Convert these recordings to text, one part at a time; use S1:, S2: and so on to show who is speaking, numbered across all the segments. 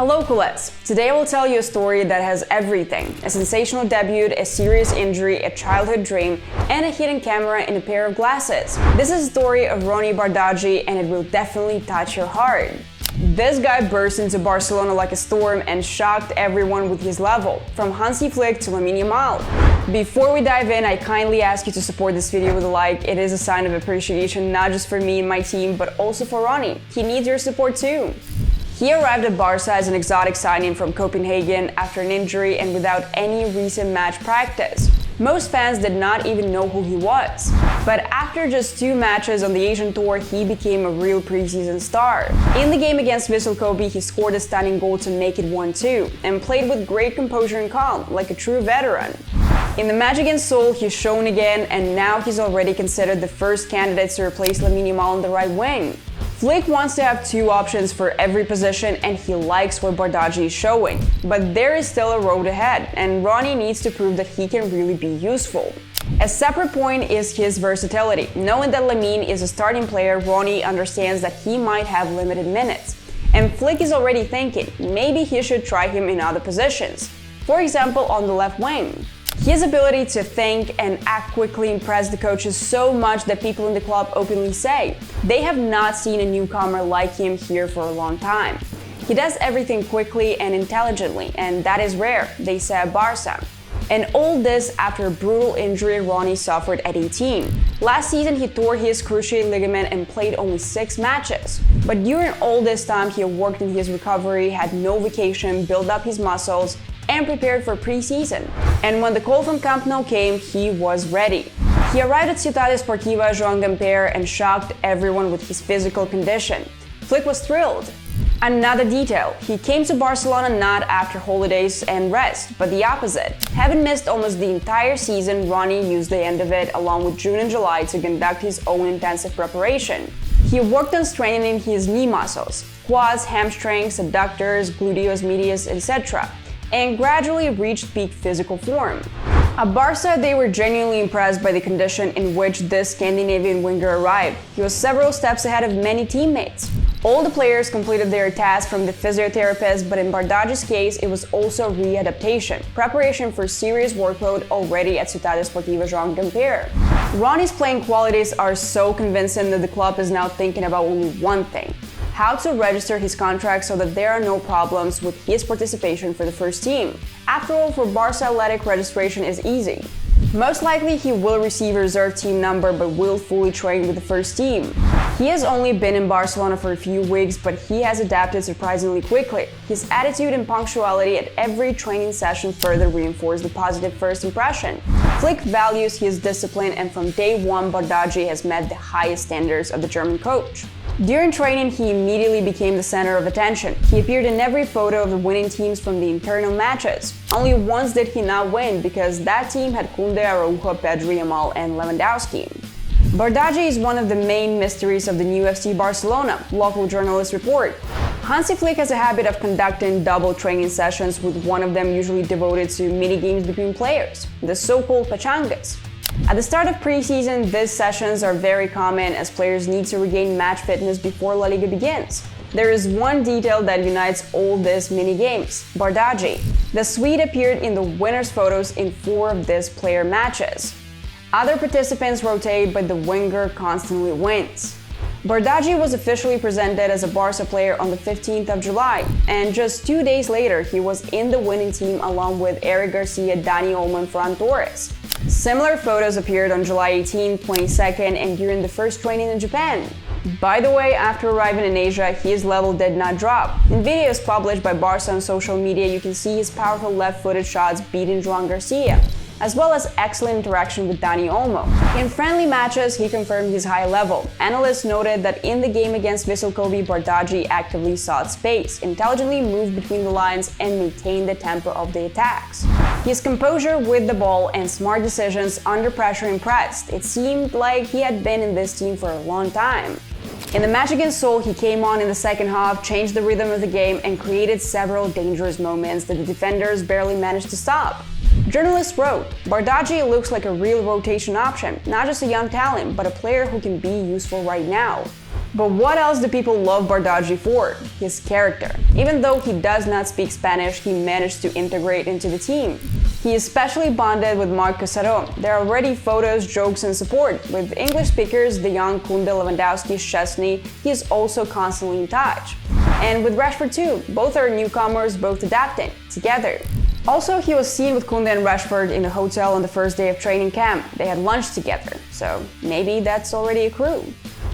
S1: Hello, CULES. Today I will tell you a story that has everything: a sensational debut, a serious injury, a childhood dream, and a hidden camera in a pair of glasses. This is the story of Roony Bardghji, and it will definitely touch your heart. This guy burst into Barcelona like a storm and shocked everyone with his level, from Hansi Flick to Lamine Yamal. Before we dive in, I kindly ask you to support this video with a like. It is a sign of appreciation not just for me and my team, but also for Roony. He needs your support too. He arrived at Barça as an exotic signing from Copenhagen after an injury and without any recent match practice. Most fans did not even know who he was. But after just 2 matches on the Asian tour, he became a real preseason star. In the game against Vissel Kobe, he scored a stunning goal to make it 1-2 and played with great composure and calm, like a true veteran. In the match against Seoul, he's shown again, and now he's already considered the first candidate to replace Lamine Yamal on the right wing. Flick wants to have 2 options for every position, and he likes what Bardaji is showing. But there is still a road ahead, and Roony needs to prove that he can really be useful. A separate point is his versatility. Knowing that Lamine is a starting player, Roony understands that he might have limited minutes. And Flick is already thinking maybe he should try him in other positions. For example, on the left wing. His ability to think and act quickly impressed the coaches so much that people in the club openly say they have not seen a newcomer like him here for a long time. He does everything quickly and intelligently, and that is rare, they say at Barça. And all this after a brutal injury Roony suffered at 18. Last season he tore his cruciate ligament and played only 6 matches. But during all this time he worked in his recovery, had no vacation, built up his muscles, and prepared for preseason. And when the call from Camp Nou came, he was ready. He arrived at Ciutat Esportiva Joan Gamper and shocked everyone with his physical condition. Flick was thrilled. Another detail, he came to Barcelona not after holidays and rest, but the opposite. Having missed almost the entire season, Roony used the end of it, along with June and July, to conduct his own intensive preparation. He worked on strengthening his knee muscles, quads, hamstrings, adductors, gluteus medius, etc., and gradually reached peak physical form. At Barça, they were genuinely impressed by the condition in which this Scandinavian winger arrived. He was several steps ahead of many teammates. All the players completed their tasks from the physiotherapist, but in Bardghji's case, it was also readaptation, preparation for serious workload already at Ciutat Esportiva Joan Gamper. Roony's playing qualities are so convincing that the club is now thinking about only one thing: how to register his contract so that there are no problems with his participation for the first team. After all, for Barça Athletic, registration is easy. Most likely he will receive a reserve team number but will fully train with the first team. He has only been in Barcelona for a few weeks, but he has adapted surprisingly quickly. His attitude and punctuality at every training session further reinforce the positive first impression. Flick values his discipline, and from day one Bardghji has met the highest standards of the German coach. During training, he immediately became the center of attention. He appeared in every photo of the winning teams from the internal matches. Only once did he not win, because that team had Koundé, Araujo, Pedri, Yamal, and Lewandowski. Bardghji is one of the main mysteries of the new FC Barcelona, local journalists report. Hansi Flick has a habit of conducting double training sessions, with one of them usually devoted to mini-games between players, the so-called pachangas. At the start of preseason, these sessions are very common as players need to regain match fitness before La Liga begins. There is one detail that unites all these mini-games: Bardghji. The Swede appeared in the winners' photos in 4 of these player matches. Other participants rotate, but the winger constantly wins. Bardghji was officially presented as a Barça player on the 15th of July, and just 2 days later he was in the winning team along with Eric Garcia, Dani Olmo, and Ferran Torres. Similar photos appeared on July 18th, 22nd, and during the first training in Japan. By the way, after arriving in Asia, his level did not drop. In videos published by Barça on social media, you can see his powerful left-footed shots beating Joan Garcia, as well as excellent interaction with Dani Olmo. In friendly matches, he confirmed his high level. Analysts noted that in the game against Vissel Kobe, Bardghji actively sought space, intelligently moved between the lines, and maintained the tempo of the attacks. His composure with the ball and smart decisions under pressure impressed. It seemed like he had been in this team for a long time. In the match against Seoul, he came on in the second half, changed the rhythm of the game, and created several dangerous moments that the defenders barely managed to stop. Journalists wrote, "Bardghji looks like a real rotation option, not just a young talent, but a player who can be useful right now." But what else do people love Bardaji for? His character. Even though he does not speak Spanish, he managed to integrate into the team. He especially bonded with Marc Casado. There are already photos, jokes, and support. With English speakers, De Jong, Koundé, Lewandowski, Szczesny, he is also constantly in touch. And with Rashford too, both are newcomers, both adapting, together. Also, he was seen with Koundé and Rashford in the hotel on the first day of training camp. They had lunch together, so maybe that's already a clue.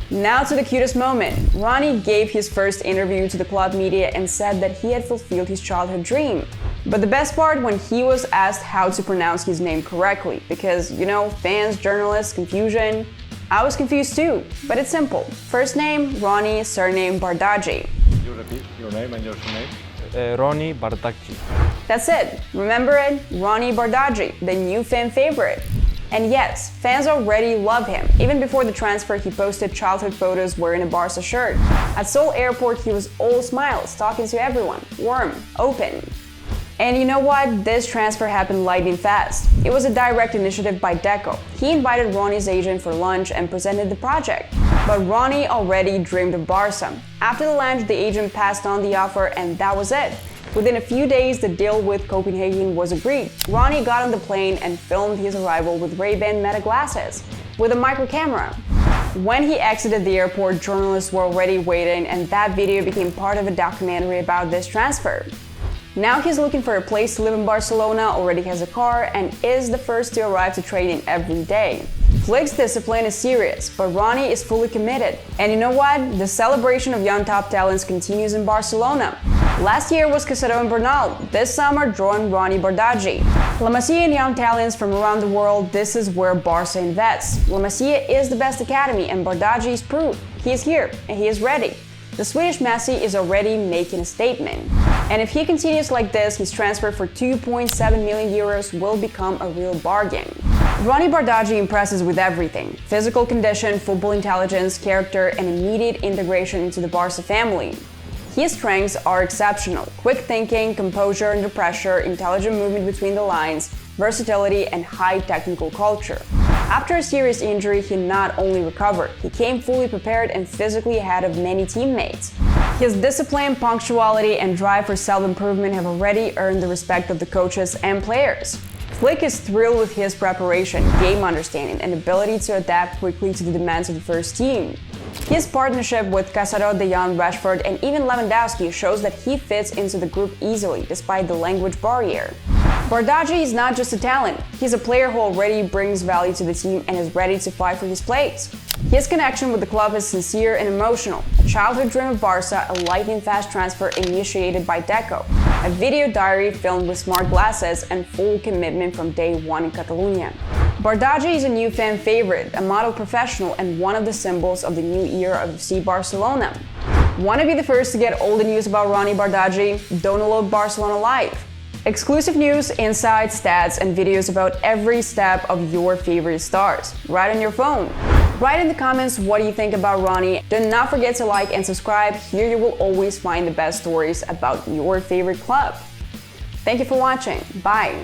S1: Now to the cutest moment. Roony gave his first interview to the club media and said that he had fulfilled his childhood dream. But the best part, when he was asked how to pronounce his name correctly, because, you know, fans, journalists, confusion. I was confused too, but it's simple. First name, Roony, surname, Bardghji.
S2: You repeat your name and your surname?
S3: Roony Bardghji.
S1: That's it. Remember it? Roony Bardghji, the new fan favorite. And yes, fans already love him. Even before the transfer, he posted childhood photos wearing a Barça shirt. At Seoul airport, he was all smiles, talking to everyone, warm, open. And you know what? This transfer happened lightning fast. It was a direct initiative by Deco. He invited Roony's agent for lunch and presented the project. But Roony already dreamed of Barça. After the lunch, the agent passed on the offer, and that was it. Within a few days, the deal with Copenhagen was agreed. Roony got on the plane and filmed his arrival with Ray-Ban Meta glasses, with a micro camera. When he exited the airport, journalists were already waiting, and that video became part of a documentary about this transfer. Now he's looking for a place to live in Barcelona, already has a car, and is the first to arrive to training every day. Flick's discipline is serious, but Roony is fully committed. And you know what? The celebration of young top talents continues in Barcelona. Last year was Casado and Bernal. This summer joined Roony Bardghji. La Masia and young talents from around the world, this is where Barça invests. La Masia is the best academy, and Bardghji is proof. He is here, and he is ready. The Swedish Messi is already making a statement. And if he continues like this, his transfer for 2.7 million euros will become a real bargain. Roony Bardghji impresses with everything: physical condition, football intelligence, character, and immediate integration into the Barca family. His strengths are exceptional: quick thinking, composure under pressure, intelligent movement between the lines, versatility, and high technical culture. After a serious injury, he not only recovered, he came fully prepared and physically ahead of many teammates. His discipline, punctuality, and drive for self-improvement have already earned the respect of the coaches and players. Flick is thrilled with his preparation, game understanding, and ability to adapt quickly to the demands of the first team. His partnership with Casado, De Jong, Rashford, and even Lewandowski shows that he fits into the group easily, despite the language barrier. Bardghji is not just a talent, he's a player who already brings value to the team and is ready to fight for his place. His connection with the club is sincere and emotional. A childhood dream of Barca, a lightning-fast transfer initiated by Deco, a video diary filmed with smart glasses, and full commitment from day one in Catalonia. Bardghji is a new fan favorite, a model professional, and one of the symbols of the new era of FC Barcelona. Want to be the first to get all the news about Roony Bardghji? Download Barcelona Live. Exclusive news, insights, stats, and videos about every step of your favorite stars, right on your phone. Write in the comments what you think about Roony. Do not forget to like and subscribe. Here you will always find the best stories about your favorite club. Thank you for watching. Bye.